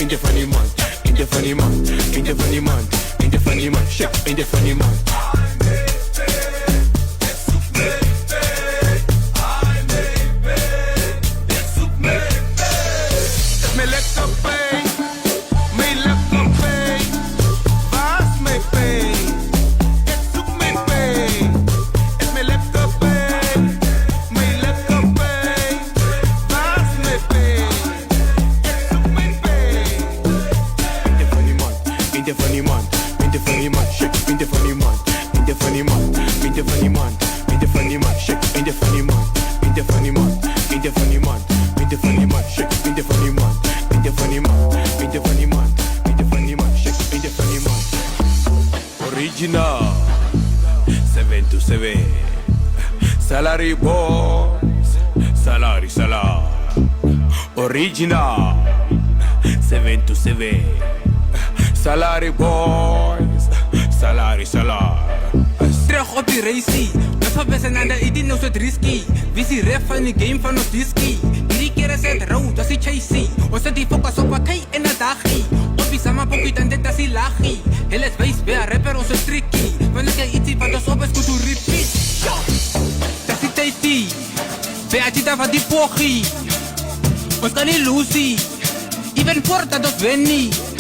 in the funny man, in the funny man, in the funny man, in the funny man, shake in the funny man. In the funny man, in the funny man, shake in the funny man, in the funny man, in the funny man, in the funny man, shake in the funny man, in the funny man, in the funny man, in the funny man, shake in the funny man, in the funny man, in the funny man, in the funny man, shake in the funny man. Original 7 to 7 Salary boys, salary salar. Original 7 to 7 Salary boys, salary salar. Terug op die racie, dat van best en dat nou zo risky. Wie is die ref van die game van ons diskie? Hierdie keer is het rauw, dat is die chasey. Ons zet die focus op wat hij en dat dagie. Op die sama pokie dan dit is die lagie. Heel het wijs bij een rapper ons is tricky. Wanneer ik iets wat ons op is goed to repeat. Dat is die tighty, bij Achita van die pochie. Ons kan niet losie, even voordat ons wen niet.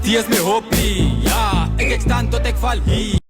Die is mijn hobby, ja, ik sta tot ik val hier.